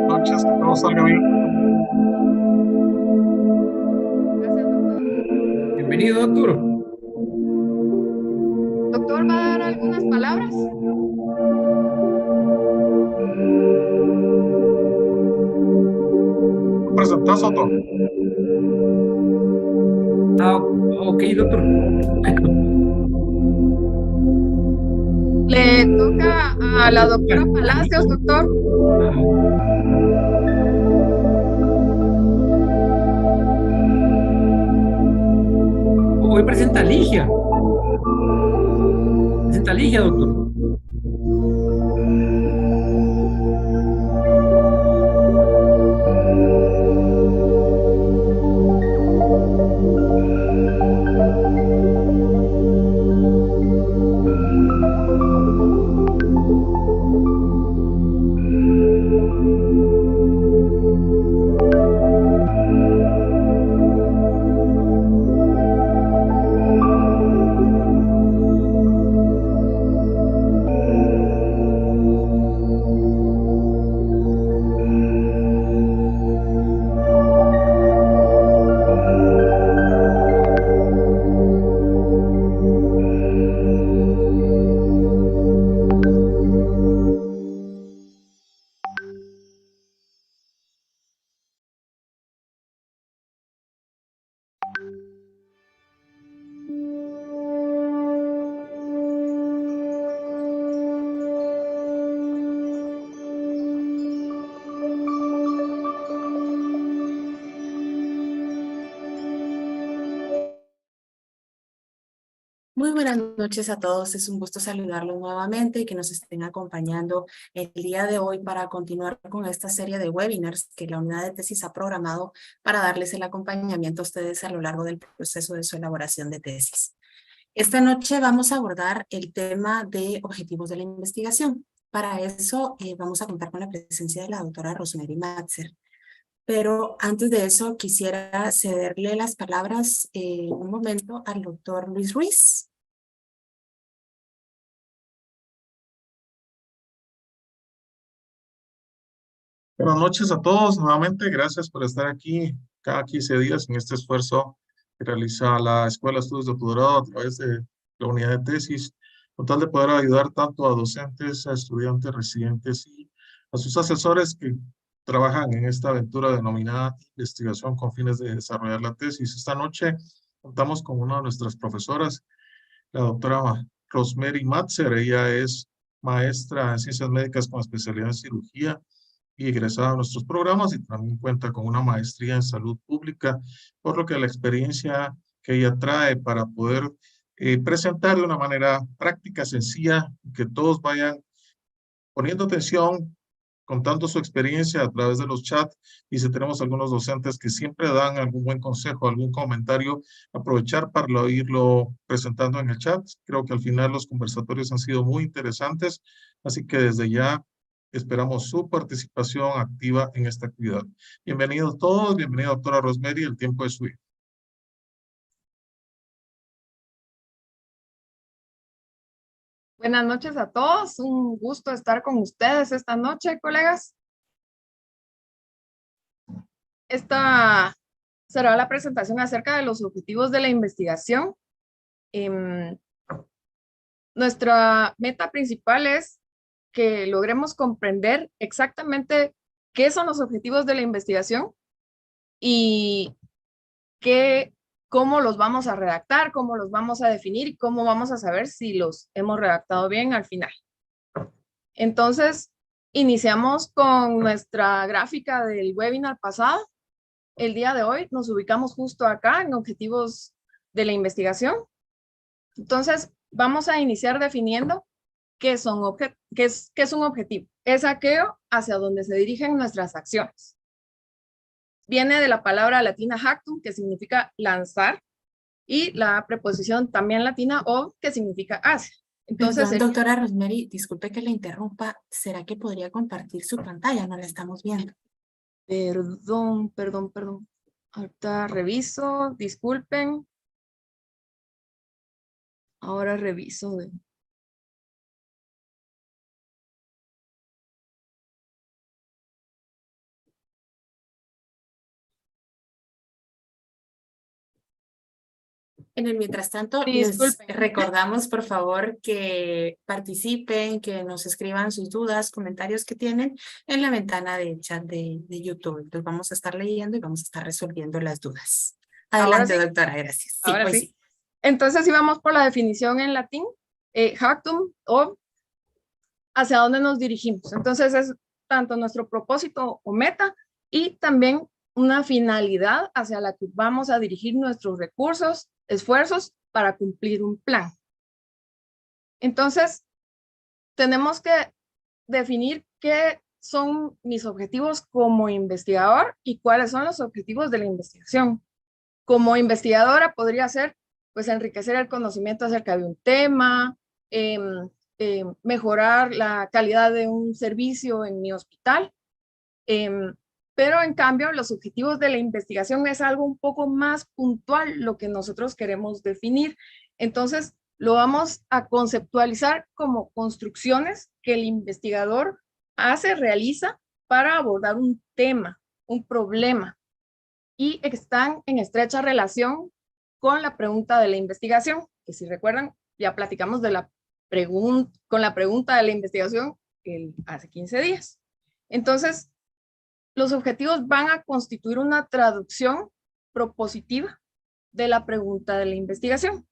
Noches, que todo salga bien. Gracias, doctor. Bienvenido, doctor. Doctor, ¿va a dar algunas palabras? ¿Tú presentás, Soto? Ah, ok, doctor. Le toca a la doctora A mí. Palacios, doctor. Hoy presenta Ligia. Presenta Ligia, doctor. Muy buenas noches a todos. Es un gusto saludarlos nuevamente y que nos estén acompañando el día de hoy para continuar con esta serie de webinars que la unidad de tesis ha programado para darles el acompañamiento a ustedes a lo largo del proceso de su elaboración de tesis. Esta noche vamos a abordar el tema de objetivos de la investigación. Para eso vamos a contar con la presencia de la doctora Rosemary Matzer. Pero antes de eso quisiera cederle las palabras un momento al doctor Luis Ruiz. Buenas noches a todos. Nuevamente, gracias por estar aquí cada 15 días en este esfuerzo que realiza la Escuela de Estudios de Posgrado a través de la unidad de tesis, con tal de poder ayudar tanto a docentes, a estudiantes, residentes y a sus asesores que trabajan en esta aventura denominada investigación con fines de desarrollar la tesis. Esta noche contamos con una de nuestras profesoras, la doctora Rosemary Matzer. Ella es maestra en ciencias médicas con especialidad en cirugía y egresada a nuestros programas, y también cuenta con una maestría en salud pública, por lo que la experiencia que ella trae para poder presentar de una manera práctica, sencilla, que todos vayan poniendo atención, contando su experiencia a través de los chats, y si tenemos algunos docentes que siempre dan algún buen consejo, algún comentario, aprovechar para irlo presentando en el chat. Creo que al final los conversatorios han sido muy interesantes, así que desde ya esperamos su participación activa en esta actividad. Bienvenidos todos, bienvenida doctora Rosemary, el tiempo es suyo. Buenas noches a todos. Un gusto estar con ustedes esta noche, colegas. Esta será la presentación acerca de los objetivos de la investigación. Nuestra meta principal es que logremos comprender exactamente qué son los objetivos de la investigación y cómo los vamos a redactar, cómo los vamos a definir y cómo vamos a saber si los hemos redactado bien al final. Entonces, iniciamos con nuestra gráfica del webinar pasado. El día de hoy nos ubicamos justo acá en objetivos de la investigación. Entonces, vamos a iniciar definiendo qué es un objetivo. Es aquello hacia donde se dirigen nuestras acciones. Viene de la palabra latina jactum, que significa lanzar, y la preposición también latina o, que significa hacia. Entonces, Perdón, doctora Rosemary, disculpe que le interrumpa. ¿Será que podría compartir su pantalla? No la estamos viendo. perdón. Ahorita reviso, disculpen. Ahora reviso. En el mientras tanto, Sí, les disculpen. recordamos, por favor, que participen, que nos escriban sus dudas, comentarios que tienen en la ventana de chat de YouTube. Los vamos a estar leyendo y vamos a estar resolviendo las dudas. Ahora Adelante, sí. doctora, gracias. Sí, Ahora hoy sí. Entonces, si vamos por la definición en latín, jactum, o hacia dónde nos dirigimos. Entonces, es tanto nuestro propósito o meta y también una finalidad hacia la que vamos a dirigir nuestros recursos, esfuerzos para cumplir un plan. Entonces, tenemos que definir qué son mis objetivos como investigador y cuáles son los objetivos de la investigación. Como investigadora podría ser, pues, enriquecer el conocimiento acerca de un tema, mejorar la calidad de un servicio en mi hospital, pero en cambio los objetivos de la investigación es algo un poco más puntual, lo que nosotros queremos definir. Entonces, lo vamos a conceptualizar como construcciones que el investigador realiza para abordar un tema, un problema, y están en estrecha relación con la pregunta de la investigación, que si recuerdan, ya platicamos de con la pregunta de la investigación hace 15 días. Entonces, los objetivos van a constituir una traducción propositiva de la pregunta de la investigación.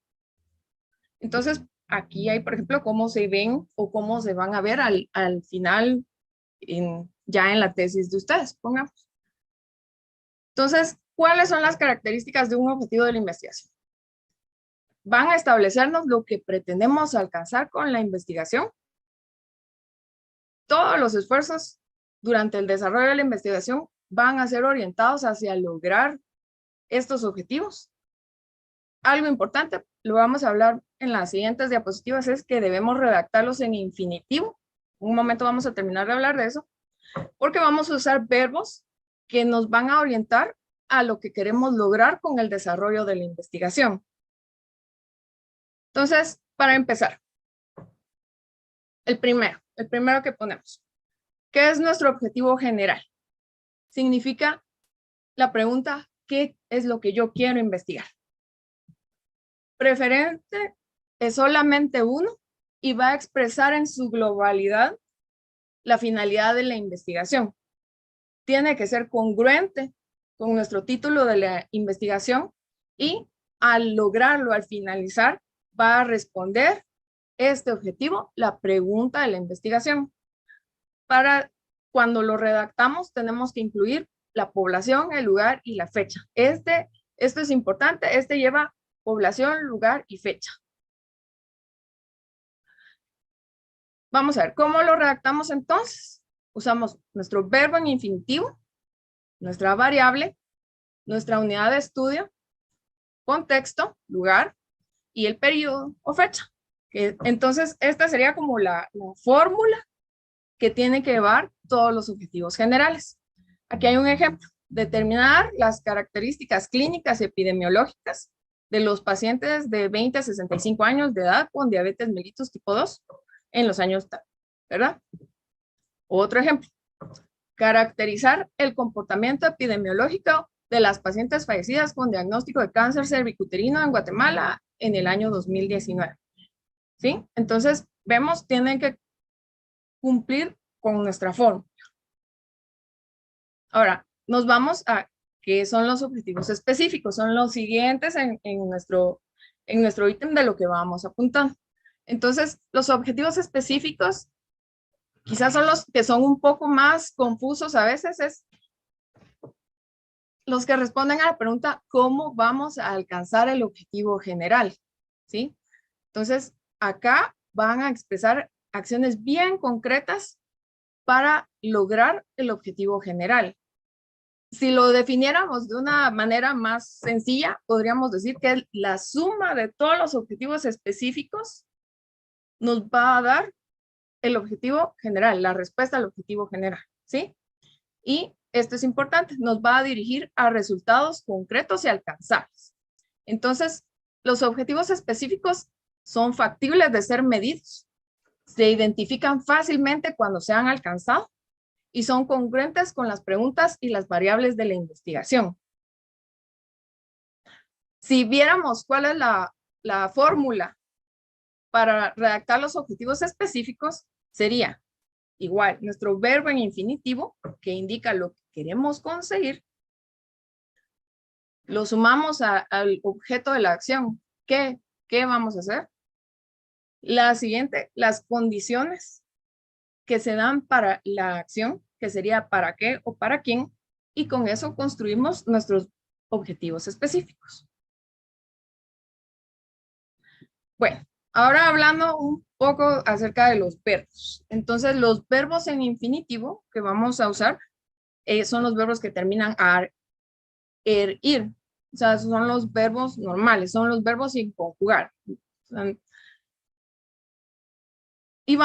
Entonces, aquí hay, por ejemplo, cómo se ven o cómo se van a ver al final, ya en la tesis de ustedes, pongamos. Entonces, ¿cuáles son las características de un objetivo de la investigación? Van a establecernos lo que pretendemos alcanzar con la investigación. Todos los esfuerzos durante el desarrollo de la investigación van a ser orientados hacia lograr estos objetivos. Algo importante, lo vamos a hablar en las siguientes diapositivas, es que debemos redactarlos en infinitivo. En un momento vamos a terminar de hablar de eso, porque vamos a usar verbos que nos van a orientar a lo que queremos lograr con el desarrollo de la investigación. Entonces, para empezar, el primero que ponemos, ¿qué es nuestro objetivo general? Significa la pregunta, ¿qué es lo que yo quiero investigar? Preferente es solamente uno y va a expresar en su globalidad la finalidad de la investigación. Tiene que ser congruente con nuestro título de la investigación y al lograrlo, al finalizar, va a responder este objetivo, la pregunta de la investigación. Para cuando lo redactamos, tenemos que incluir la población, el lugar y la fecha. Esto es importante, lleva población, lugar y fecha. Vamos a ver, ¿cómo lo redactamos entonces? Usamos nuestro verbo en infinitivo, nuestra variable, nuestra unidad de estudio, contexto, lugar y el periodo o fecha. Entonces, esta sería como la fórmula que tiene que llevar todos los objetivos generales. Aquí hay un ejemplo. Determinar las características clínicas y epidemiológicas de los pacientes de 20 a 65 años de edad con diabetes mellitus tipo 2 en los años, ¿verdad? Otro ejemplo. Caracterizar el comportamiento epidemiológico de las pacientes fallecidas con diagnóstico de cáncer cervicuterino en Guatemala en el año 2019. ¿Sí? Entonces, vemos, tienen que cumplir con nuestra fórmula. Ahora, nos vamos a qué son los objetivos específicos. Son los siguientes en nuestro ítem de lo que vamos apuntando. Entonces, los objetivos específicos quizás son los que son un poco más confusos a veces, es los que responden a la pregunta, ¿cómo vamos a alcanzar el objetivo general? ¿Sí? Entonces, acá van a expresar acciones bien concretas para lograr el objetivo general. Si lo definiéramos de una manera más sencilla, podríamos decir que la suma de todos los objetivos específicos nos va a dar el objetivo general, la respuesta al objetivo general, ¿sí? Y esto es importante, nos va a dirigir a resultados concretos y alcanzables. Entonces, los objetivos específicos son factibles de ser medidos, se identifican fácilmente cuando se han alcanzado y son congruentes con las preguntas y las variables de la investigación. Si viéramos cuál es la fórmula para redactar los objetivos específicos, sería igual nuestro verbo en infinitivo, que indica lo que queremos conseguir, lo sumamos al objeto de la acción. ¿Qué vamos a hacer? La siguiente, las condiciones que se dan para la acción, que sería para qué o para quién, y con eso construimos nuestros objetivos específicos. Bueno, ahora hablando un poco acerca de los verbos. Entonces, los verbos en infinitivo que vamos a usar son los verbos que terminan ar, ir. O sea, son los verbos normales, son los verbos sin conjugar. Y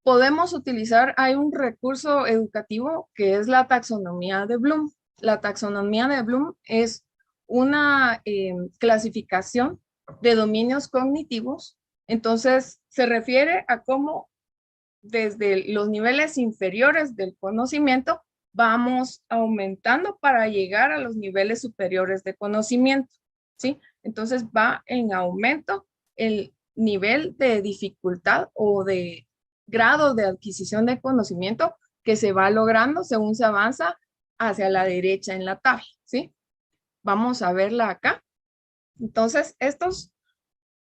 podemos utilizar, hay un recurso educativo que es la taxonomía de Bloom. La taxonomía de Bloom es una clasificación de dominios cognitivos. Entonces, se refiere a cómo desde los niveles inferiores del conocimiento vamos aumentando para llegar a los niveles superiores de conocimiento, ¿sí? Entonces va en aumento el nivel de dificultad o de grado de adquisición de conocimiento que se va logrando según se avanza hacia la derecha en la tabla, ¿sí? Vamos a verla acá. Entonces, estos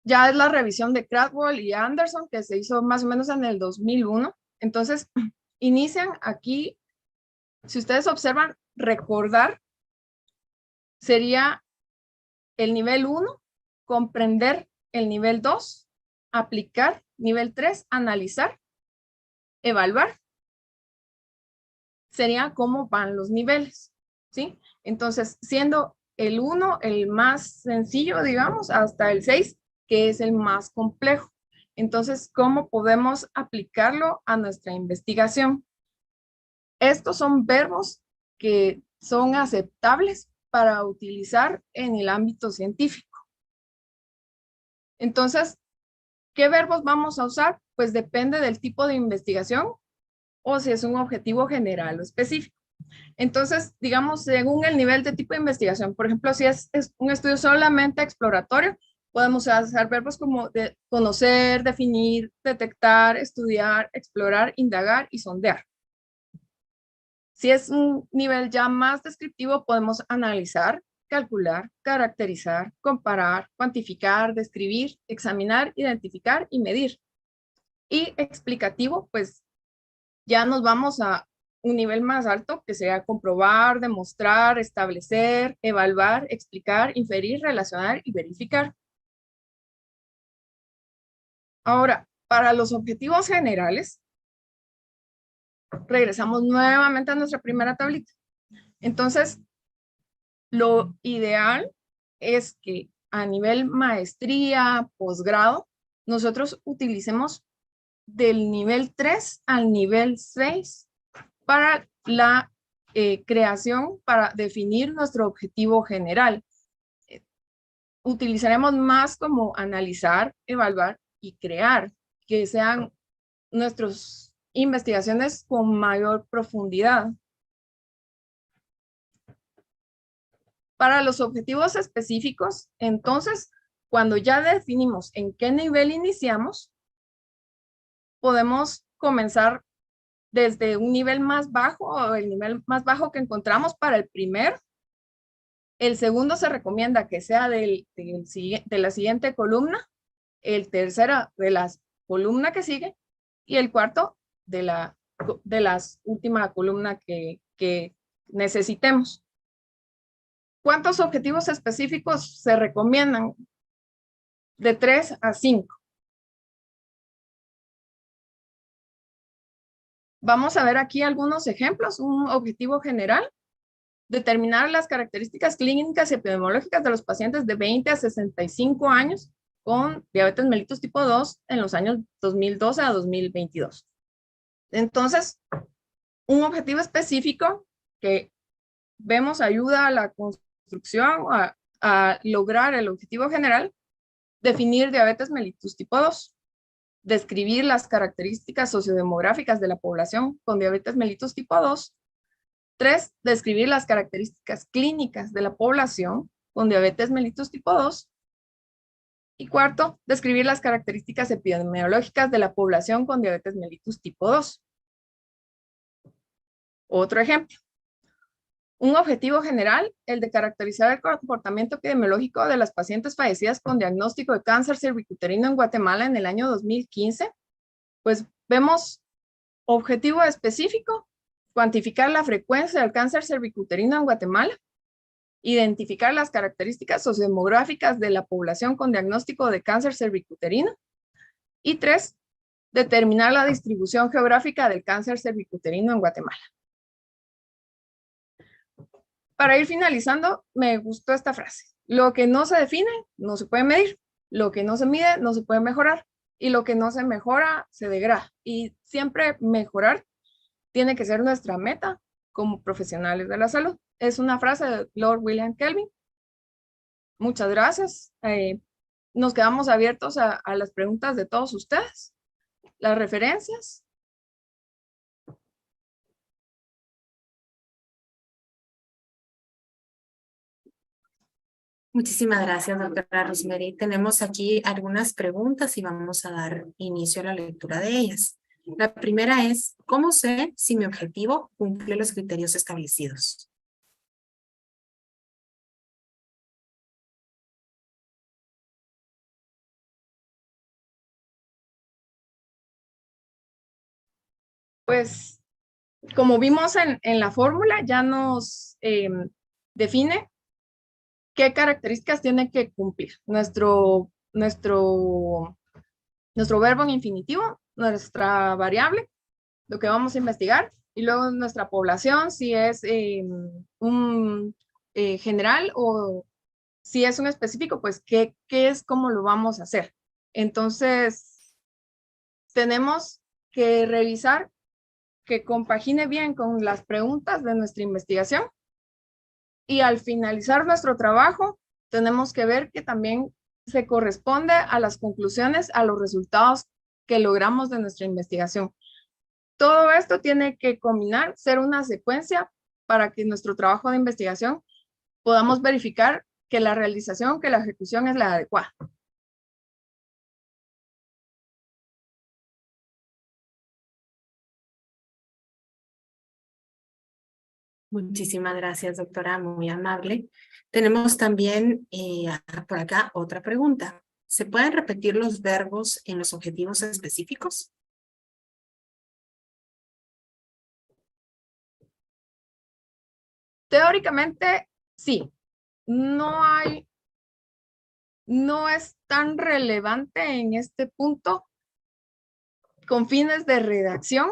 ya es la revisión de Cradwell y Anderson que se hizo más o menos en el 2001. Entonces, inician aquí, si ustedes observan, recordar sería el nivel 1, comprender el nivel 2, aplicar, nivel 3, analizar, evaluar. Sería cómo van los niveles, ¿sí? Entonces, siendo el 1 el más sencillo, digamos, hasta el 6, que es el más complejo. Entonces, ¿cómo podemos aplicarlo a nuestra investigación? Estos son verbos que son aceptables para utilizar en el ámbito científico. Entonces, ¿qué verbos vamos a usar? Pues depende del tipo de investigación o si es un objetivo general o específico. Entonces, digamos, según el nivel de tipo de investigación, por ejemplo, si es un estudio solamente exploratorio, podemos usar verbos como conocer, definir, detectar, estudiar, explorar, indagar y sondear. Si es un nivel ya más descriptivo, podemos analizar, calcular, caracterizar, comparar, cuantificar, describir, examinar, identificar y medir. Y explicativo, pues ya nos vamos a un nivel más alto, que sería comprobar, demostrar, establecer, evaluar, explicar, inferir, relacionar y verificar. Ahora, para los objetivos generales, regresamos nuevamente a nuestra primera tablita. Entonces, lo ideal es que a nivel maestría, posgrado, nosotros utilicemos del nivel 3 al nivel 6 para la creación, para definir nuestro objetivo general. Utilizaremos más como analizar, evaluar y crear, que sean nuestras investigaciones con mayor profundidad. Para los objetivos específicos, entonces, cuando ya definimos en qué nivel iniciamos, podemos comenzar desde un nivel más bajo o el nivel más bajo que encontramos para el primero. El segundo se recomienda que sea de la siguiente columna, el tercero de la columna que sigue y el cuarto de la última columna que necesitemos. ¿Cuántos objetivos específicos se recomiendan? De 3 a 5. Vamos a ver aquí algunos ejemplos. Un objetivo general: determinar las características clínicas y epidemiológicas de los pacientes de 20 a 65 años con diabetes mellitus tipo 2 en los años 2012 a 2022. Entonces, un objetivo específico que vemos ayuda a la construcción, a lograr el objetivo general: definir diabetes mellitus tipo 2. Describir las características sociodemográficas de la población con diabetes mellitus tipo 2. 3. Describir las características clínicas de la población con diabetes mellitus tipo 2. Y cuarto, describir las características epidemiológicas de la población con diabetes mellitus tipo 2. Otro ejemplo. Un objetivo general, el de caracterizar el comportamiento epidemiológico de las pacientes fallecidas con diagnóstico de cáncer cervicuterino en Guatemala en el año 2015. Pues vemos objetivo específico, cuantificar la frecuencia del cáncer cervicuterino en Guatemala, identificar las características sociodemográficas de la población con diagnóstico de cáncer cervicuterino. Y 3, determinar la distribución geográfica del cáncer cervicuterino en Guatemala. Para ir finalizando, me gustó esta frase. Lo que no se define, no se puede medir. Lo que no se mide, no se puede mejorar. Y lo que no se mejora, se degrada. Y siempre mejorar tiene que ser nuestra meta como profesionales de la salud. Es una frase de Lord William Kelvin. Muchas gracias. Nos quedamos abiertos a las preguntas de todos ustedes. Las referencias. Muchísimas gracias, doctora Rosemary. Tenemos aquí algunas preguntas y vamos a dar inicio a la lectura de ellas. La primera es, ¿cómo sé si mi objetivo cumple los criterios establecidos? Pues, como vimos en la fórmula, ya nos define qué características tiene que cumplir nuestro verbo en infinitivo, nuestra variable, lo que vamos a investigar, y luego nuestra población, si es un general o si es un específico, pues qué es, cómo lo vamos a hacer. Entonces, tenemos que revisar que compagine bien con las preguntas de nuestra investigación. Y al finalizar nuestro trabajo, tenemos que ver que también se corresponde a las conclusiones, a los resultados que logramos de nuestra investigación. Todo esto tiene que combinar, ser una secuencia para que nuestro trabajo de investigación podamos verificar que la realización, que la ejecución es la adecuada. Muchísimas gracias, doctora, muy amable. Tenemos también por acá otra pregunta. ¿Se pueden repetir los verbos en los objetivos específicos? Teóricamente, sí. No es tan relevante en este punto con fines de redacción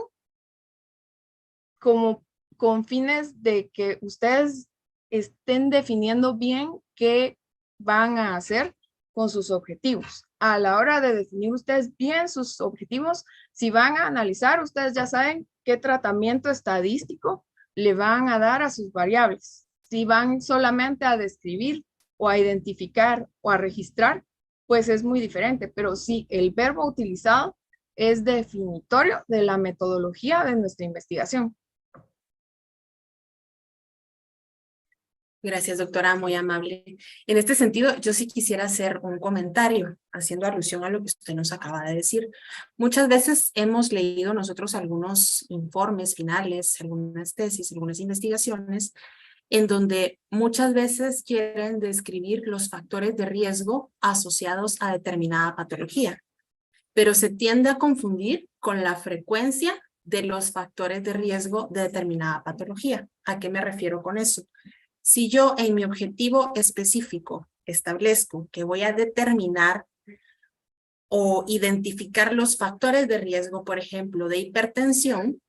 como con fines de que ustedes estén definiendo bien qué van a hacer con sus objetivos. A la hora de definir ustedes bien sus objetivos, si van a analizar, ustedes ya saben qué tratamiento estadístico le van a dar a sus variables. Si van solamente a describir o a identificar o a registrar, pues es muy diferente. Pero sí, el verbo utilizado es definitorio de la metodología de nuestra investigación. Gracias, doctora, muy amable. En este sentido, yo sí quisiera hacer un comentario haciendo alusión a lo que usted nos acaba de decir. Muchas veces hemos leído nosotros algunos informes finales, algunas tesis, algunas investigaciones, en donde muchas veces quieren describir los factores de riesgo asociados a determinada patología, pero se tiende a confundir con la frecuencia de los factores de riesgo de determinada patología. ¿A qué me refiero con eso? Si yo en mi objetivo específico establezco que voy a determinar o identificar los factores de riesgo, por ejemplo, de hipertensión,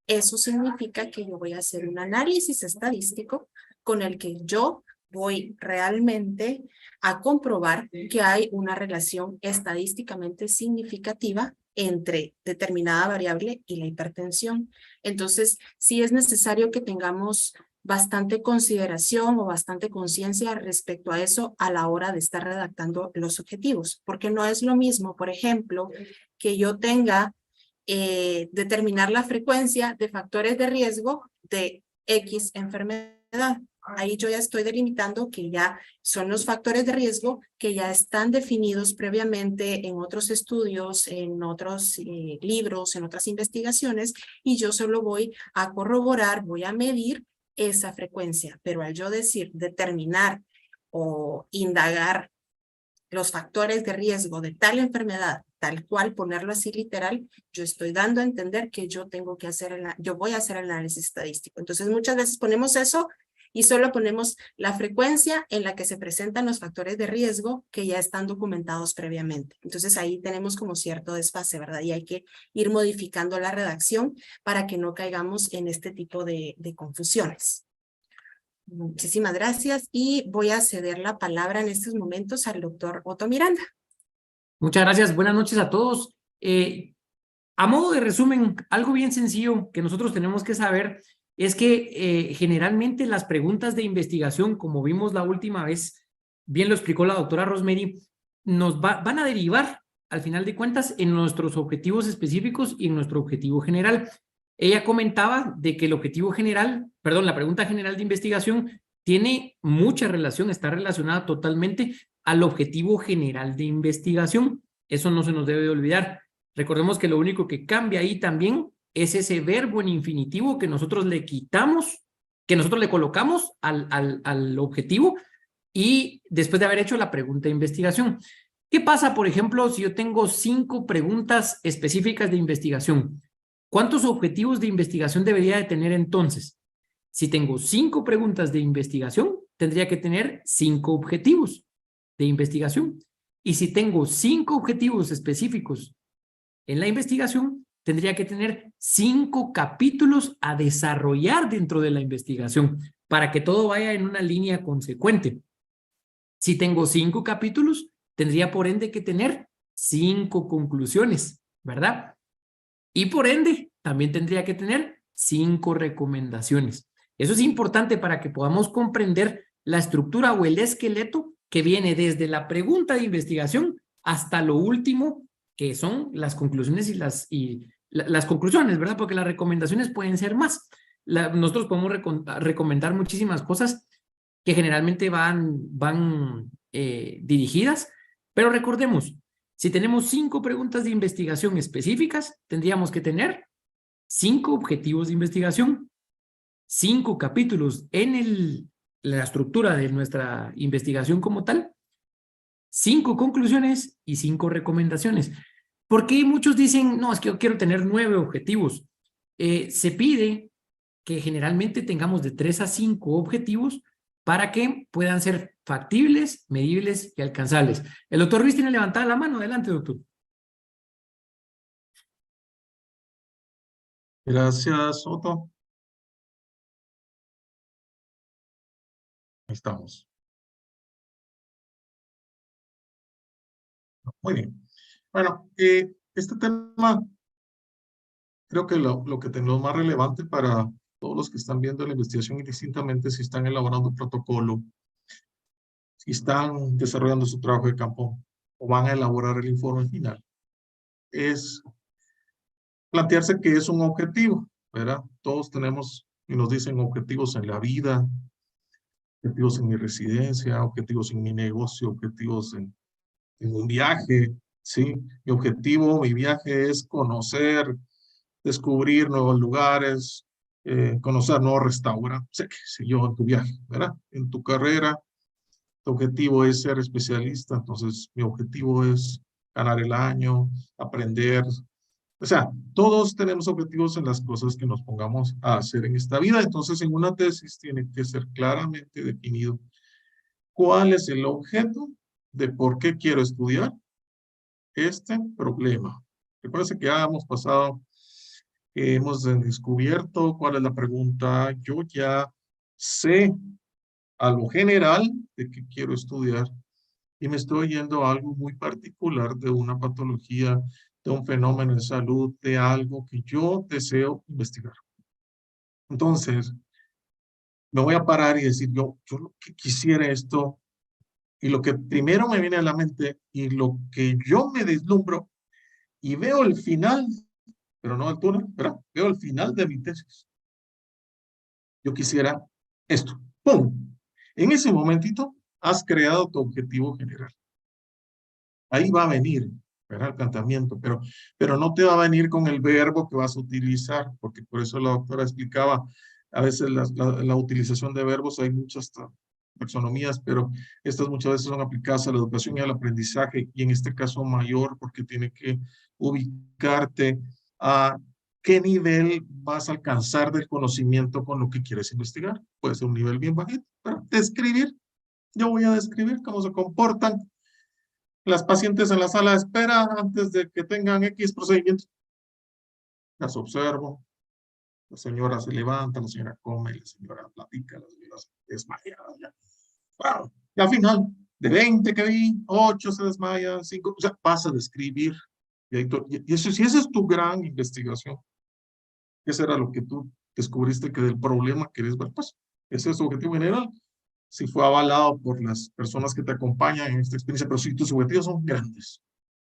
eso significa que yo voy a hacer un análisis estadístico con el que yo voy realmente a comprobar que hay una relación estadísticamente significativa entre determinada variable y la hipertensión. Entonces, sí es necesario que tengamos bastante consideración o bastante conciencia respecto a eso a la hora de estar redactando los objetivos, porque no es lo mismo, por ejemplo, que yo tenga determinar la frecuencia de factores de riesgo de X enfermedad Ahí yo ya estoy delimitando que ya son los factores de riesgo que ya están definidos previamente en otros estudios, en otros libros, en otras investigaciones, y yo solo voy a corroborar, voy a medir esa frecuencia. Pero al yo decir, determinar o indagar los factores de riesgo de tal enfermedad, tal cual, ponerlo así literal, yo estoy dando a entender que yo tengo que hacer, yo voy a hacer el análisis estadístico. Entonces muchas veces ponemos eso y solo ponemos la frecuencia en la que se presentan los factores de riesgo que ya están documentados previamente. Entonces ahí tenemos como cierto desfase, ¿verdad? Y hay que ir modificando la redacción para que no caigamos en este tipo de confusiones. Muchísimas gracias y voy a ceder la palabra en estos momentos al doctor Otto Miranda. Muchas gracias. Buenas noches a todos. A modo de resumen, algo bien sencillo que nosotros tenemos que saber es que generalmente las preguntas de investigación, como vimos la última vez, bien lo explicó la doctora Rosemary, van a derivar, al final de cuentas, en nuestros objetivos específicos y en nuestro objetivo general. Ella comentaba de que el objetivo general, perdón, la pregunta general de investigación tiene mucha relación, está relacionada totalmente al objetivo general de investigación. Eso no se nos debe de olvidar. Recordemos que lo único que cambia ahí también es ese verbo en infinitivo que nosotros le quitamos, que nosotros le colocamos al objetivo y después de haber hecho la pregunta de investigación. ¿Qué pasa, por ejemplo, si yo tengo 5 preguntas específicas de investigación? ¿Cuántos objetivos de investigación debería de tener entonces? Si tengo 5 preguntas de investigación, tendría que tener 5 objetivos de investigación. Y si tengo 5 objetivos específicos en la investigación, tendría que tener 5 capítulos a desarrollar dentro de la investigación para que todo vaya en una línea consecuente. Si tengo 5 capítulos, tendría por ende que tener 5 conclusiones, ¿verdad? Y por ende, también tendría que tener 5 recomendaciones. Eso es importante para que podamos comprender la estructura o el esqueleto que viene desde la pregunta de investigación hasta lo último, que son las conclusiones y las conclusiones, ¿verdad? Porque las recomendaciones pueden ser más. Nosotros podemos recomendar muchísimas cosas que generalmente van dirigidas, pero recordemos, si tenemos 5 preguntas de investigación específicas, tendríamos que tener 5 objetivos de investigación, 5 capítulos en la estructura de nuestra investigación como tal, 5 conclusiones y 5 recomendaciones. ¿Por qué muchos dicen, no, es que yo quiero tener 9 objetivos? Se pide que generalmente tengamos de 3 a 5 objetivos para que puedan ser factibles, medibles y alcanzables. El doctor Ruiz tiene levantada la mano. Adelante, doctor. Gracias, Otto. Ahí estamos. Muy bien. Bueno, este tema creo que lo que tenemos más relevante para todos los que están viendo la investigación indistintamente si están elaborando un protocolo, si están desarrollando su trabajo de campo o van a elaborar el informe final, es plantearse qué es un objetivo, ¿verdad? Todos tenemos y nos dicen objetivos en la vida, objetivos en mi residencia, objetivos en mi negocio, objetivos en un viaje, ¿sí? Mi viaje es conocer, descubrir nuevos lugares, conocer nuevos restaurantes, qué sé yo, en tu viaje, ¿verdad? En tu carrera, tu objetivo es ser especialista, entonces mi objetivo es ganar el año, aprender. O sea, todos tenemos objetivos en las cosas que nos pongamos a hacer en esta vida, entonces en una tesis tiene que ser claramente definido cuál es el objeto de por qué quiero estudiar este problema. Recuerden que ya hemos pasado, hemos descubierto cuál es la pregunta. Yo ya sé a lo general de qué quiero estudiar y me estoy yendo a algo muy particular de una patología, de un fenómeno de salud, de algo que yo deseo investigar. Entonces, me voy a parar y decir, yo lo que quisiera esto, y lo que primero me viene a la mente, y lo que yo me deslumbro, y veo el final, pero no el túnel, ¿verdad? Veo el final de mi tesis. Yo quisiera esto, ¡Pum! En ese momentito has creado tu objetivo general. Ahí va a venir, ¿verdad? El planteamiento, pero no te va a venir con el verbo que vas a utilizar, porque por eso la doctora explicaba, a veces la utilización de verbos, hay muchas taxonomías, pero estas muchas veces son aplicadas a la educación y al aprendizaje, y en este caso mayor, porque tiene que ubicarte a qué nivel vas a alcanzar del conocimiento con lo que quieres investigar. Puede ser un nivel bien bajito, pero describir, yo voy a describir cómo se comportan las pacientes en la sala de espera antes de que tengan X procedimiento. Las observo, la señora se levanta, la señora come, la señora platica, la señora se desmaya. Ya. Wow. Y al final, de 20 que vi, 8 se desmayan, 5, o sea, vas a describir. Y eso, si esa es tu gran investigación, ese era lo que tú descubriste que del problema querés ver, pues ese es tu objetivo general. Si fue avalado por las personas que te acompañan en esta experiencia, pero si tus objetivos son grandes,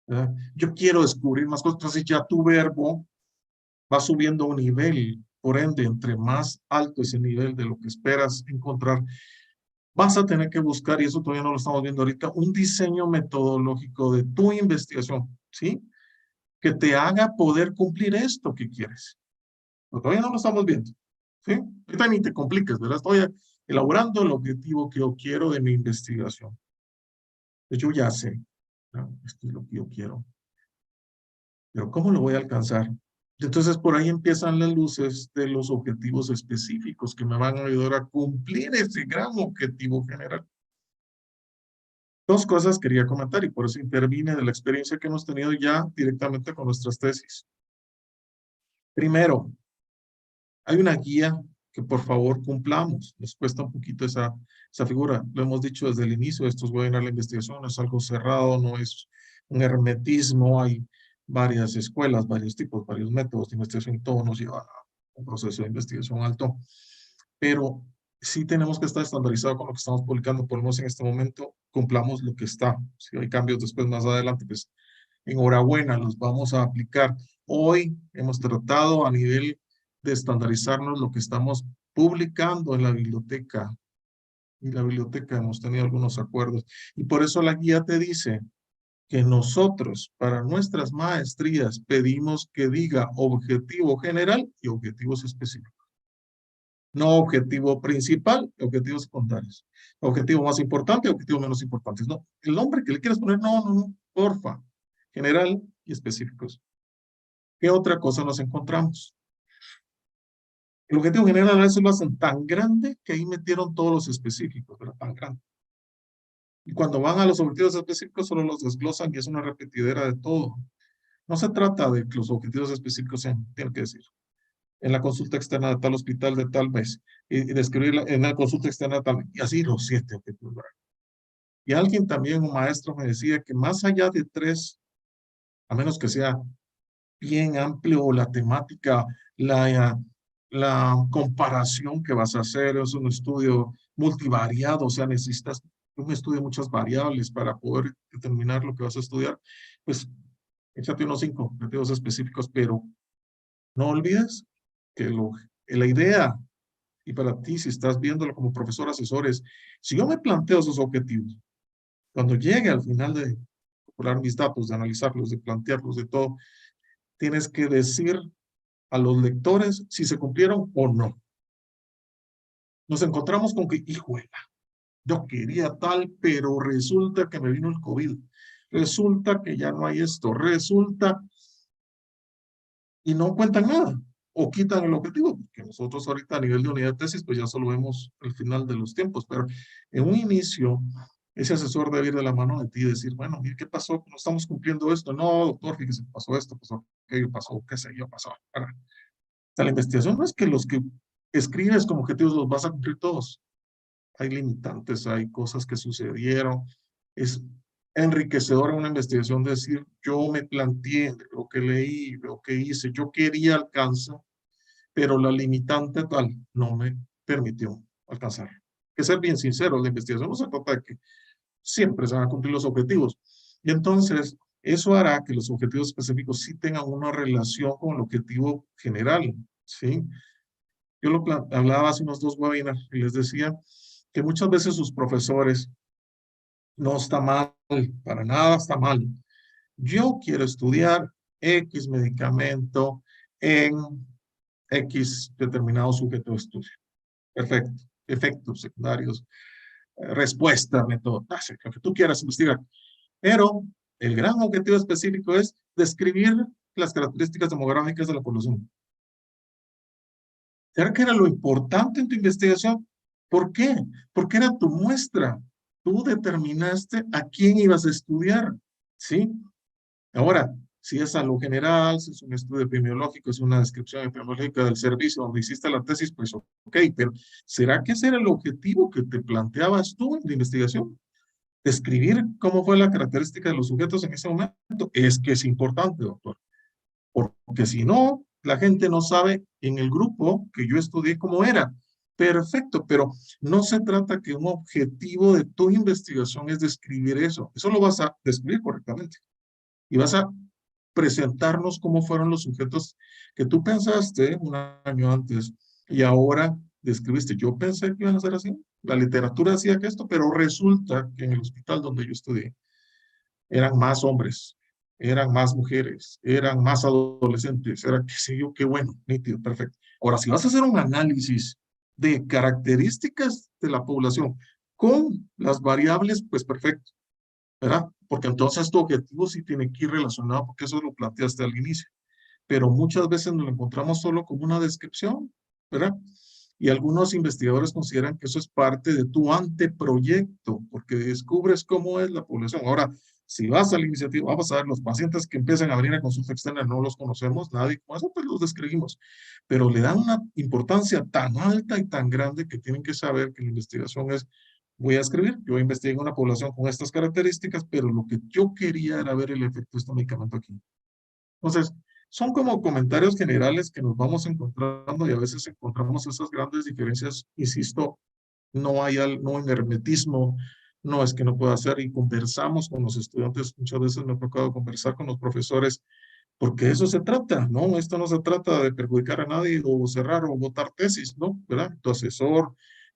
¿verdad? Yo quiero descubrir más cosas, entonces ya tu verbo va subiendo un nivel, por ende, entre más alto ese nivel de lo que esperas encontrar, vas a tener que buscar, y eso todavía no lo estamos viendo ahorita, un diseño metodológico de tu investigación, ¿sí? Que te haga poder cumplir esto que quieres. Pero todavía no lo estamos viendo, ¿sí? Ahorita ni te compliques, ¿verdad? Estoy elaborando el objetivo que yo quiero de mi investigación. Yo ya sé, ¿no? Esto es lo que yo quiero. Pero ¿cómo lo voy a alcanzar? Entonces por ahí empiezan las luces de los objetivos específicos que me van a ayudar a cumplir ese gran objetivo general. Dos cosas quería comentar y por eso intervine de la experiencia que hemos tenido ya directamente con nuestras tesis. Primero, hay una guía que por favor cumplamos. Nos cuesta un poquito esa figura. Lo hemos dicho desde el inicio de estos webinars, la investigación no es algo cerrado, no es un hermetismo. Hay varias escuelas, varios tipos, varios métodos de investigación y todo nos lleva a un proceso de investigación alto. Pero sí tenemos que estar estandarizados con lo que estamos publicando, por lo menos en este momento cumplamos lo que está. Si hay cambios después más adelante, pues enhorabuena, los vamos a aplicar. Hoy hemos tratado a nivel de estandarizarnos lo que estamos publicando en la biblioteca. Y la biblioteca hemos tenido algunos acuerdos. Y por eso la guía te dice que nosotros, para nuestras maestrías, pedimos que diga objetivo general y objetivos específicos. No objetivo principal, objetivos secundarios. Objetivo más importante, objetivos menos importantes. No, el nombre que le quieras poner, no, porfa. General y específicos. ¿Qué otra cosa nos encontramos? El objetivo general a veces lo hacen tan grande que ahí metieron todos los específicos, pero tan grande. Y cuando van a los objetivos específicos solo los desglosan y es una repetidera de todo. No se trata de que los objetivos específicos sean, tienen que decir, en la consulta externa de tal hospital de tal mes, y describir en la consulta externa de tal, y así los 7 objetivos. Y alguien también, un maestro, me decía que más allá de 3, a menos que sea bien amplio la temática, la comparación que vas a hacer es un estudio multivariado, o sea, necesitas un estudio de muchas variables para poder determinar lo que vas a estudiar, pues échate unos 5 objetivos específicos, pero no olvides que la idea, y para ti si estás viéndolo como profesor asesor, es, si yo me planteo esos objetivos, cuando llegue al final de calcular mis datos, de analizarlos, de plantearlos, de todo, tienes que decir a los lectores si se cumplieron o no. Nos encontramos con que, híjole, yo quería tal, pero resulta que me vino el COVID. Resulta que ya no hay esto. Resulta, y no cuentan nada. O quitan el objetivo, porque nosotros ahorita a nivel de unidad de tesis, pues ya solo vemos el final de los tiempos. Pero en un inicio, ese asesor debe ir de la mano de ti y decir, bueno, mire, ¿qué pasó? No estamos cumpliendo esto. No, doctor, fíjese, pasó esto, pasó aquello, pasó, qué sé yo, pasó. La investigación no es que los que escribes como objetivos los vas a cumplir todos. Hay limitantes, hay cosas que sucedieron. Es enriquecedor en una investigación decir, yo me planteé lo que leí, lo que hice, yo quería alcanzar, pero la limitante tal no me permitió alcanzar. Hay que ser bien sincero, la investigación no se trata de que siempre se van a cumplir los objetivos. Y entonces, eso hará que los objetivos específicos sí tengan una relación con el objetivo general, ¿sí? Yo hablaba hace unos 2 webinars y les decía que muchas veces sus profesores, no está mal, para nada está mal. Yo quiero estudiar X medicamento en X determinado sujeto de estudio. Perfecto. Efectos secundarios, respuesta, método, lo que tú quieras investigar. Pero el gran objetivo específico es describir las características demográficas de la población. ¿Será que era lo importante en tu investigación? ¿Por qué? Porque era tu muestra. Tú determinaste a quién ibas a estudiar, ¿sí? Ahora, si es algo general, si es un estudio epidemiológico, es una descripción epidemiológica del servicio donde hiciste la tesis, pues ok, pero ¿será que ese era el objetivo que te planteabas tú en la investigación? Describir cómo fue la característica de los sujetos en ese momento. Es que es importante, doctor. Porque si no, la gente no sabe en el grupo que yo estudié cómo era. Perfecto, pero no se trata que un objetivo de tu investigación es describir eso. Eso lo vas a describir correctamente. Y vas a presentarnos cómo fueron los sujetos que tú pensaste un año antes y ahora describiste. Yo pensé que iban a ser así. La literatura decía que esto, pero resulta que en el hospital donde yo estudié eran más hombres, eran más mujeres, eran más adolescentes, era qué sé yo, qué bueno, nítido, perfecto. Ahora, si vas a hacer un análisis de características de la población con las variables, pues perfecto, ¿verdad? Porque entonces tu objetivo sí tiene que ir relacionado, porque eso lo planteaste al inicio. Pero muchas veces nos lo encontramos solo como una descripción, ¿verdad? Y algunos investigadores consideran que eso es parte de tu anteproyecto, porque descubres cómo es la población. Ahora, si vas a la iniciativa, vamos a ver los pacientes que empiezan a venir a consulta externa, no los conocemos, nadie con eso, pues los describimos. Pero le dan una importancia tan alta y tan grande que tienen que saber que la investigación es, voy a escribir, yo investigué una población con estas características, pero lo que yo quería era ver el efecto de este medicamento aquí. Entonces, son como comentarios generales que nos vamos encontrando y a veces encontramos esas grandes diferencias. Insisto, no hay hermetismo, no es que no pueda hacer y conversamos con los estudiantes. Muchas veces me ha tocado conversar con los profesores porque de eso se trata, ¿no? Esto no se trata de perjudicar a nadie o cerrar o votar tesis, ¿no? ¿Verdad? Tu asesor,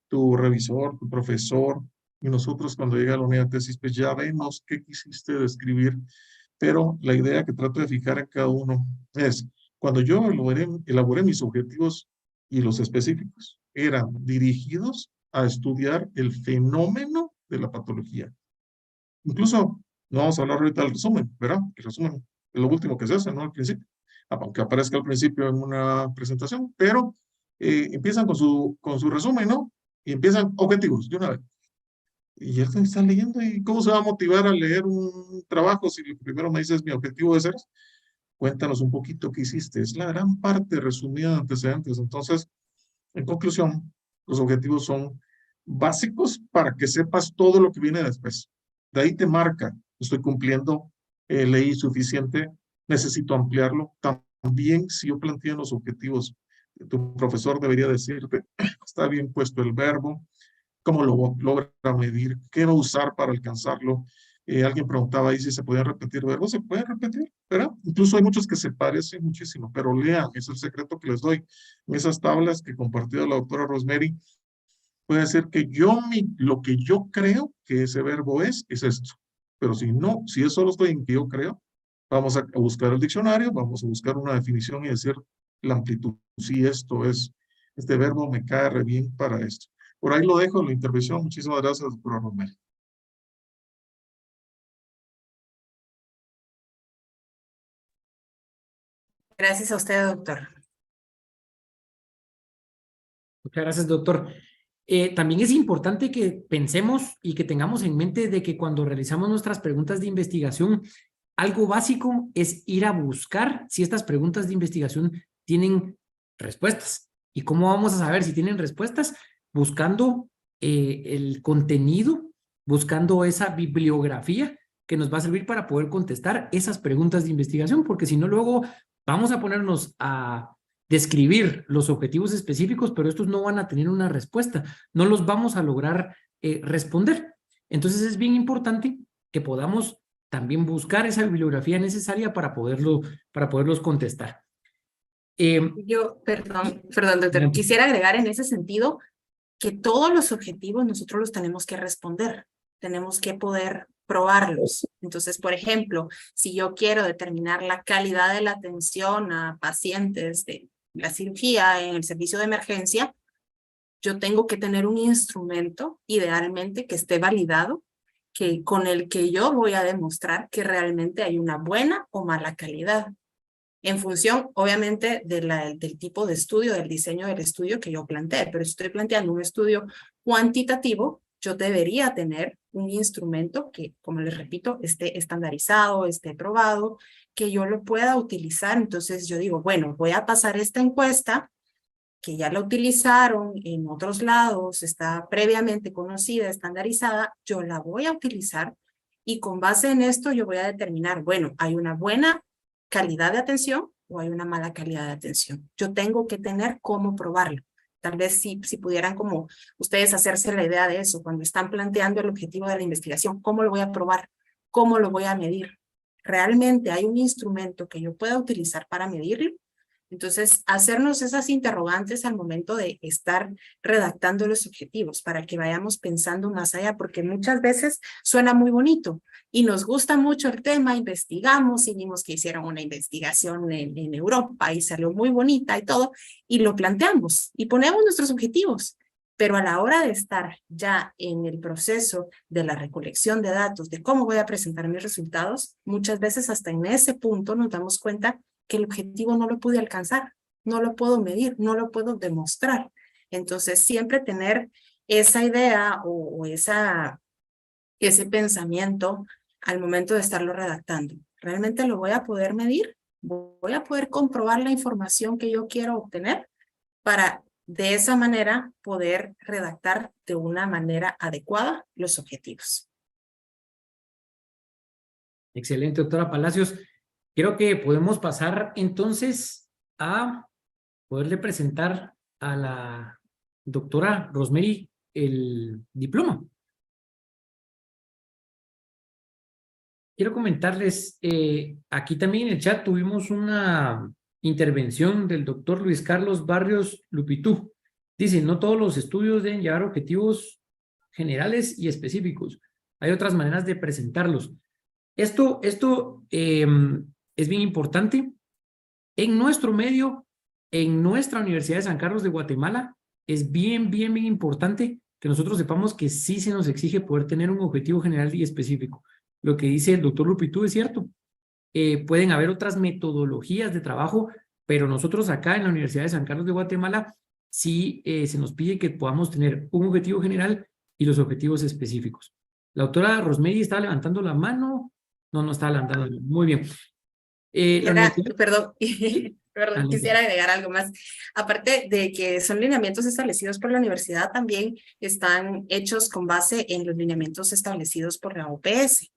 tu revisor, tu profesor y nosotros cuando llega a la unidad de tesis, pues ya vemos qué quisiste describir, pero la idea que trato de fijar en cada uno es, cuando yo elaboré mis objetivos y los específicos, eran dirigidos a estudiar el fenómeno de la patología. Incluso, no vamos a hablar ahorita del resumen, ¿verdad? El resumen es lo último que se hace, ¿no? Al principio, aunque aparezca al principio en una presentación, pero empiezan con su resumen, ¿no? Y empiezan objetivos de una vez. Y ya están leyendo, ¿y cómo se va a motivar a leer un trabajo si lo primero me dices mi objetivo de ser? Cuéntanos un poquito qué hiciste. Es la gran parte resumida de antecedentes. Entonces, en conclusión, los objetivos son básicos para que sepas todo lo que viene después. De ahí te marca, estoy cumpliendo, leí suficiente, necesito ampliarlo. También, si yo planteo los objetivos, tu profesor debería decirte, está bien puesto el verbo, cómo lo logra medir, qué va a usar para alcanzarlo. Alguien preguntaba ahí si se podían repetir verbos, se pueden repetir, ¿verdad? Incluso hay muchos que se parecen muchísimo, pero lean, es el secreto que les doy. En esas tablas que compartió la doctora Rosemary, puede ser que lo que yo creo que ese verbo es esto. Pero si no, si es solo estoy en que yo creo, vamos a buscar el diccionario, vamos a buscar una definición y decir la amplitud. Si esto es, este verbo me cae re bien para esto. Por ahí lo dejo, la intervención. Muchísimas gracias, doctora Rosemary. Gracias a usted, doctor. Muchas gracias, doctor. También es importante que pensemos y que tengamos en mente de que cuando realizamos nuestras preguntas de investigación, algo básico es ir a buscar si estas preguntas de investigación tienen respuestas. ¿Y cómo vamos a saber si tienen respuestas? Buscando el contenido, buscando esa bibliografía que nos va a servir para poder contestar esas preguntas de investigación, porque si no luego vamos a ponernos a describir los objetivos específicos, pero estos no van a tener una respuesta, no los vamos a lograr responder. Entonces es bien importante que podamos también buscar esa bibliografía necesaria para poderlos contestar. Perdón, doctor, quisiera agregar en ese sentido que todos los objetivos nosotros los tenemos que responder, tenemos que poder probarlos. Entonces, por ejemplo, si yo quiero determinar la calidad de la atención a pacientes de la cirugía en el servicio de emergencia, yo tengo que tener un instrumento, idealmente, que esté validado, con el que yo voy a demostrar que realmente hay una buena o mala calidad. En función, obviamente, del tipo de estudio, del diseño del estudio que yo planteé. Pero si estoy planteando un estudio cuantitativo, yo debería tener un instrumento que, como les repito, esté estandarizado, esté probado, que yo lo pueda utilizar. Entonces yo digo, bueno, voy a pasar esta encuesta que ya la utilizaron en otros lados, está previamente conocida, estandarizada, yo la voy a utilizar y con base en esto yo voy a determinar, bueno, ¿hay una buena calidad de atención o hay una mala calidad de atención? Yo tengo que tener cómo probarlo. Tal vez si pudieran como ustedes hacerse la idea de eso, cuando están planteando el objetivo de la investigación, ¿cómo lo voy a probar? ¿Cómo lo voy a medir? ¿Realmente hay un instrumento que yo pueda utilizar para medirlo? Entonces, hacernos esas interrogantes al momento de estar redactando los objetivos para que vayamos pensando más allá, porque muchas veces suena muy bonito y nos gusta mucho el tema, investigamos y vimos que hicieron una investigación en Europa y salió muy bonita y todo, y lo planteamos y ponemos nuestros objetivos. Pero a la hora de estar ya en el proceso de la recolección de datos, de cómo voy a presentar mis resultados, muchas veces hasta en ese punto nos damos cuenta que el objetivo no lo pude alcanzar, no lo puedo medir, no lo puedo demostrar. Entonces, siempre tener esa idea o ese pensamiento al momento de estarlo redactando. ¿Realmente lo voy a poder medir? ¿Voy a poder comprobar la información que yo quiero obtener para de esa manera poder redactar de una manera adecuada los objetivos? Excelente, doctora Palacios. Creo que podemos pasar entonces a poderle presentar a la doctora Rosemary el diploma. Quiero comentarles, aquí también en el chat tuvimos una intervención del doctor Luis Carlos Barrios Lupitú. Dice, no todos los estudios deben llevar objetivos generales y específicos. Hay otras maneras de presentarlos. Esto es bien importante. En nuestro medio, en nuestra Universidad de San Carlos de Guatemala, es bien importante que nosotros sepamos que sí se nos exige poder tener un objetivo general y específico. Lo que dice el doctor Lupitú es cierto. Pueden haber otras metodologías de trabajo, pero nosotros acá en la Universidad de San Carlos de Guatemala sí se nos pide que podamos tener un objetivo general y los objetivos específicos. La doctora Rosemary está levantando la mano. No está levantando. Muy bien. Perdón, Adelante. quisiera agregar algo más. Aparte de que son lineamientos establecidos por la universidad, también están hechos con base en los lineamientos establecidos por la OPS.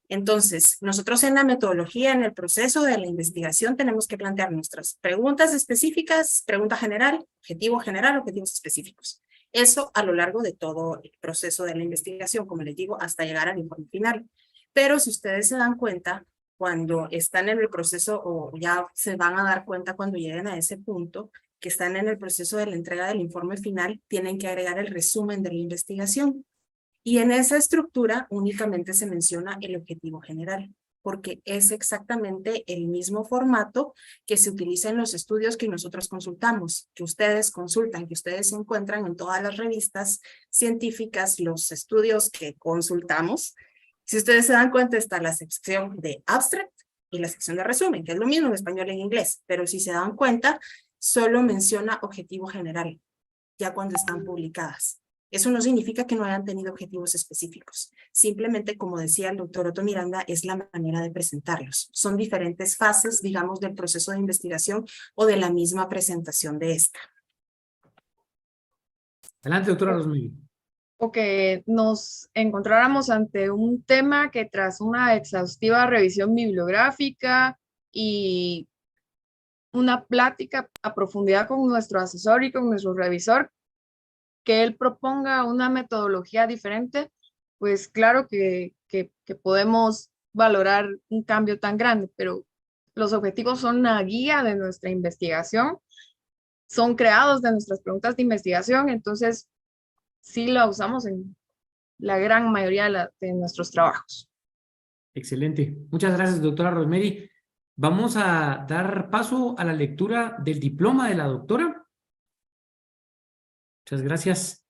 Entonces, nosotros en la metodología, en el proceso de la investigación, tenemos que plantear nuestras preguntas específicas, pregunta general, objetivos específicos. Eso a lo largo de todo el proceso de la investigación, como les digo, hasta llegar al informe final. Pero si ustedes se dan cuenta, cuando están en el proceso, o ya se van a dar cuenta cuando lleguen a ese punto, que están en el proceso de la entrega del informe final, tienen que agregar el resumen de la investigación. Y en esa estructura únicamente se menciona el objetivo general, porque es exactamente el mismo formato que se utiliza en los estudios que nosotros consultamos, que ustedes consultan, que ustedes encuentran en todas las revistas científicas, los estudios que consultamos. Si ustedes se dan cuenta, está la sección de abstract y la sección de resumen, que es lo mismo en español y en inglés, pero si se dan cuenta, solo menciona objetivo general, ya cuando están publicadas. Eso no significa que no hayan tenido objetivos específicos. Simplemente, como decía el doctor Otto Miranda, es la manera de presentarlos. Son diferentes fases, digamos, del proceso de investigación o de la misma presentación de esta. Adelante, doctora Rosemary. O que nos encontráramos ante un tema que tras una exhaustiva revisión bibliográfica y una plática a profundidad con nuestro asesor y con nuestro revisor, que él proponga una metodología diferente, pues claro que podemos valorar un cambio tan grande, pero Los objetivos son una guía de nuestra investigación, son creados de nuestras preguntas de investigación, entonces sí la usamos en la gran mayoría de nuestros trabajos. Excelente. Muchas gracias, doctora Rosemary. Vamos a dar paso a la lectura del diploma de la doctora. Muchas gracias.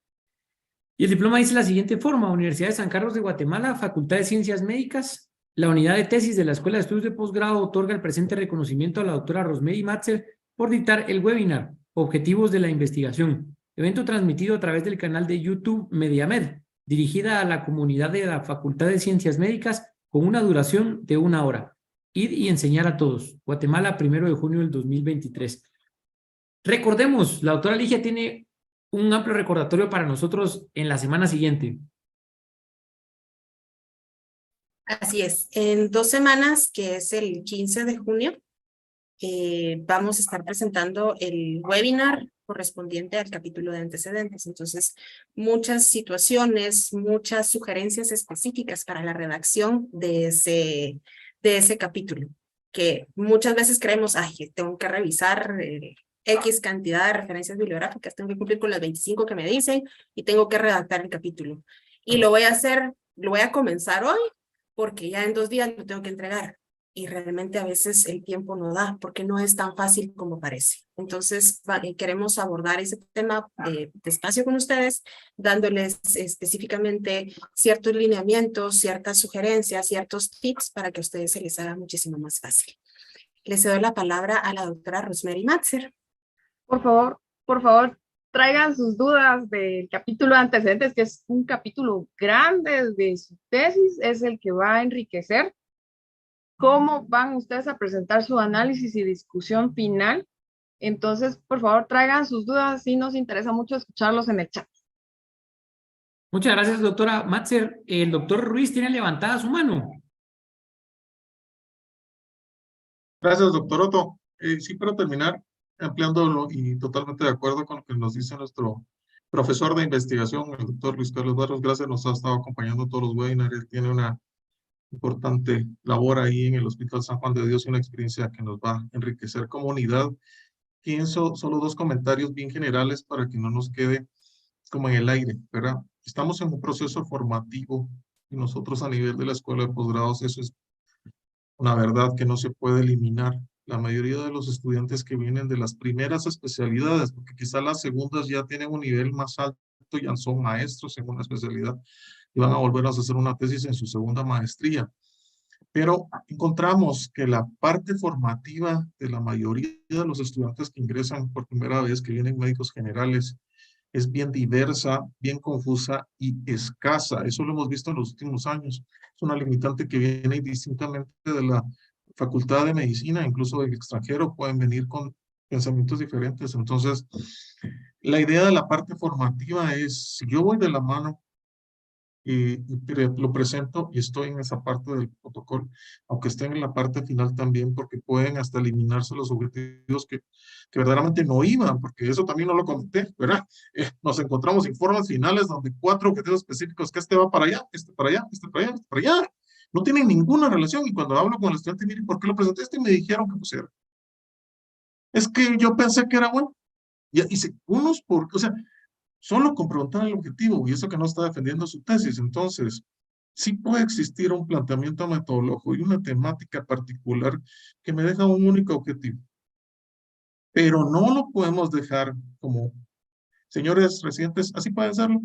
Y el diploma dice de la siguiente forma: Universidad de San Carlos de Guatemala, Facultad de Ciencias Médicas. La unidad de tesis de la Escuela de Estudios de Posgrado otorga el presente reconocimiento a la doctora Rosemary Matzer por dictar el webinar Objetivos de la Investigación, evento transmitido a través del canal de YouTube MediaMed, dirigida a la comunidad de la Facultad de Ciencias Médicas con una duración de 1 hora. Ir y enseñar a todos. Guatemala, 1 de junio del 2023. Recordemos, la doctora Ligia tiene un amplio recordatorio para nosotros en la semana siguiente. Así es, en 2 semanas, que es el 15 de junio, vamos a estar presentando el webinar correspondiente al capítulo de antecedentes. Entonces, muchas situaciones, muchas sugerencias específicas para la redacción de ese capítulo, que muchas veces creemos, ay, tengo que revisar X cantidad de referencias bibliográficas, tengo que cumplir con las 25 que me dicen y tengo que redactar el capítulo. Y lo voy a comenzar hoy, porque ya en 2 días lo tengo que entregar. Y realmente a veces el tiempo no da, porque no es tan fácil como parece. Entonces, queremos abordar ese tema despacio con ustedes, dándoles específicamente ciertos lineamientos, ciertas sugerencias, ciertos tips para que a ustedes se les haga muchísimo más fácil. Le cedo la palabra a la doctora Rosemary Matzer. Por favor, traigan sus dudas del capítulo de antecedentes, que es un capítulo grande de su tesis, es el que va a enriquecer cómo van ustedes a presentar su análisis y discusión final. Entonces, por favor, traigan sus dudas, sí nos interesa mucho escucharlos en el chat. Muchas gracias, doctora Matzer. El doctor Ruiz tiene levantada su mano. Gracias, doctor Otto. Sí, para terminar, ampliándolo y totalmente de acuerdo con lo que nos dice nuestro profesor de investigación, el doctor Luis Carlos Barros. Gracias, nos ha estado acompañando todos los webinars. Él tiene una importante labor ahí en el Hospital San Juan de Dios y una experiencia que nos va a enriquecer como unidad. Pienso solo 2 comentarios bien generales para que no nos quede como en el aire, ¿verdad? Estamos en un proceso formativo y nosotros a nivel de la escuela de posgrados, eso es una verdad que no se puede eliminar. La mayoría de los estudiantes que vienen de las primeras especialidades, porque quizá las segundas ya tienen un nivel más alto, ya son maestros en una especialidad y van a volver a hacer una tesis en su segunda maestría. Pero encontramos que la parte formativa de la mayoría de los estudiantes que ingresan por primera vez, que vienen médicos generales, es bien diversa, bien confusa y escasa. Eso lo hemos visto en los últimos años. Es una limitante que viene indistintamente de la Facultad de Medicina, incluso del extranjero, pueden venir con pensamientos diferentes. Entonces, la idea de la parte formativa es, si yo voy de la mano y lo presento y estoy en esa parte del protocolo, aunque estén en la parte final también, porque pueden hasta eliminarse los objetivos que verdaderamente no iban, porque eso también no lo comenté, ¿verdad? Nos encontramos informes finales donde 4 objetivos específicos, que este va para allá, este para allá, este para allá, este para allá, no tienen ninguna relación, y cuando hablo con el estudiante, miren, ¿por qué lo presenté? Y me dijeron que pusiera. Es que yo pensé que era bueno. Y unos, o sea, solo con preguntar el objetivo, y eso que no está defendiendo su tesis. Entonces, sí puede existir un planteamiento metodológico y una temática particular que me deja un único objetivo. Pero no lo podemos dejar como, señores residentes, así puede serlo,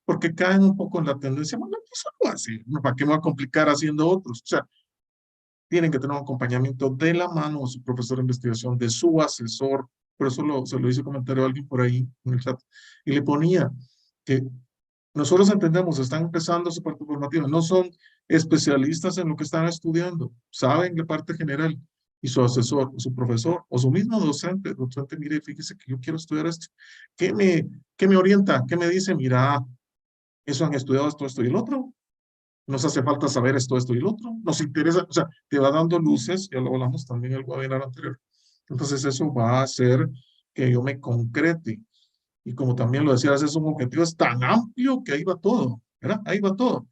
porque caen un poco en la tendencia, bueno, pues algo así, ¿para qué me va a complicar haciendo otros? O sea, tienen que tener un acompañamiento de la mano de su profesor de investigación, de su asesor. Por eso se lo hice comentario a alguien por ahí en el chat, y le ponía que nosotros entendemos, están empezando su parte formativa, no son especialistas en lo que están estudiando, saben la parte general, y su asesor, o su profesor, o su mismo docente, mire, fíjese que yo quiero estudiar esto, ¿qué me orienta? ¿Qué me dice? Mira, eso han estudiado esto y el otro, nos hace falta saber esto y el otro, nos interesa, o sea, te va dando luces, ya lo hablamos también en el webinar anterior, entonces eso va a hacer que yo me concrete. Y como también lo decías, es un objetivo es tan amplio que ahí va todo, ¿verdad? Ahí va todo.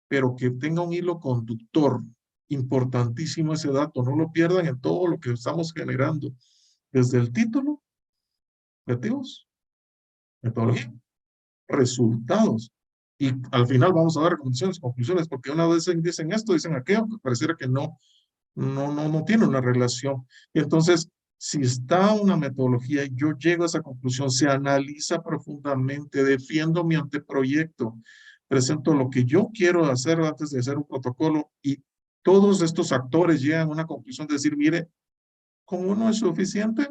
Pero que tenga un hilo conductor Importantísimo ese dato, no lo pierdan en todo lo que estamos generando, desde el título, objetivos, metodología, resultados. Y al final vamos a dar recomendaciones, conclusiones, porque una vez dicen esto, dicen aquello, que pareciera que no tiene una relación. Y entonces, si está una metodología y yo llego a esa conclusión, se analiza profundamente, defiendo mi anteproyecto, presento lo que yo quiero hacer antes de hacer un protocolo y todos estos actores llegan a una conclusión de decir, mire, con uno es suficiente,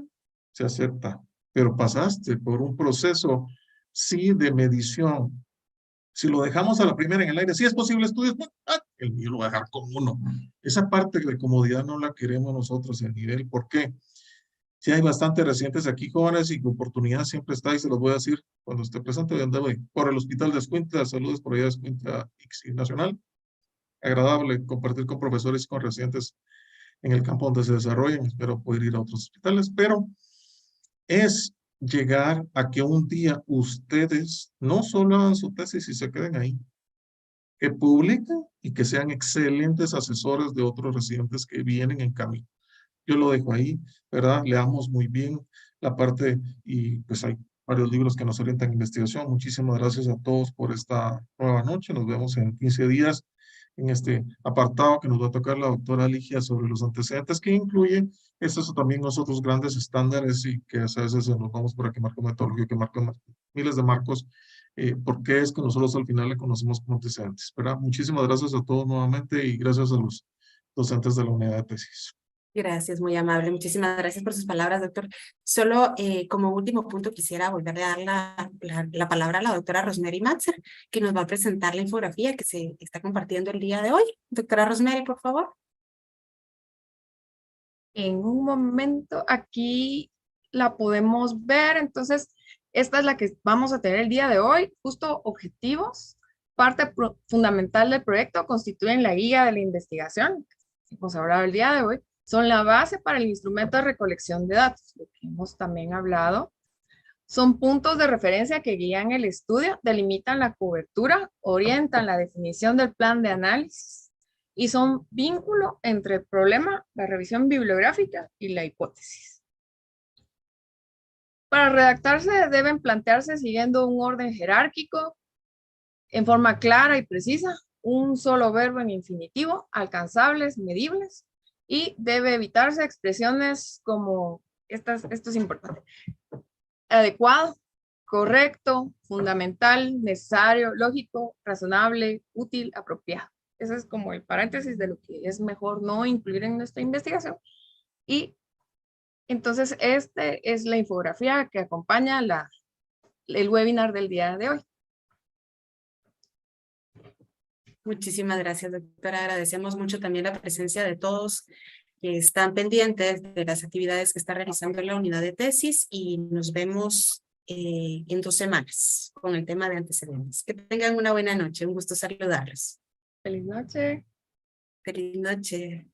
se acepta, pero pasaste por un proceso, sí, de medición. Si lo dejamos a la primera en el aire, sí es posible estudios, el mío lo va a dejar con uno. Esa parte de comodidad no la queremos nosotros en nivel. ¿Por qué? Si hay bastantes recientes aquí, jóvenes, y oportunidad siempre está, y se los voy a decir cuando esté presente, por el Hospital de Escuintla, saludos por allá de Escuintla ICSI Nacional. Agradable compartir con profesores y con residentes en el campo donde se desarrollan. Espero poder ir a otros hospitales, pero es llegar a que un día ustedes no solo hagan su tesis y se queden ahí, que publiquen y que sean excelentes asesores de otros residentes que vienen en camino. Yo lo dejo ahí, ¿verdad? Leamos muy bien la parte y pues hay varios libros que nos orientan a investigación. Muchísimas gracias a todos por esta nueva noche. Nos vemos en 15 días en este apartado que nos va a tocar la doctora Ligia sobre los antecedentes, que incluye estos también los otros grandes estándares y que a veces nos vamos por aquí marco metodología, que marcan miles de marcos. ¿Por qué es que nosotros al final le conocemos como antecedentes? ¿Verdad? Muchísimas gracias a todos nuevamente y gracias a los docentes de la unidad de tesis. Gracias, muy amable. Muchísimas gracias por sus palabras, doctor. Solo como último punto quisiera volverle a dar la palabra a la doctora Rosemary Matzer, que nos va a presentar la infografía que se está compartiendo el día de hoy. Doctora Rosemary, por favor. En un momento aquí la podemos ver. Entonces, esta es la que vamos a tener el día de hoy. Justo objetivos. Parte fundamental del proyecto constituyen la guía de la investigación, que hemos hablado el día de hoy. Son la base para el instrumento de recolección de datos, lo que hemos también hablado. Son puntos de referencia que guían el estudio, delimitan la cobertura, orientan la definición del plan de análisis y son vínculo entre el problema, la revisión bibliográfica y la hipótesis. Para redactarse deben plantearse siguiendo un orden jerárquico, en forma clara y precisa, un solo verbo en infinitivo, alcanzables, medibles, y debe evitarse expresiones como, esto es importante, adecuado, correcto, fundamental, necesario, lógico, razonable, útil, apropiado. Ese es como el paréntesis de lo que es mejor no incluir en nuestra investigación. Y entonces este es la infografía que acompaña el webinar del día de hoy. Muchísimas gracias, doctora. Agradecemos mucho también la presencia de todos que están pendientes de las actividades que está realizando la unidad de tesis y nos vemos en 2 semanas con el tema de antecedentes. Que tengan una buena noche. Un gusto saludarlos. Feliz noche. Feliz noche.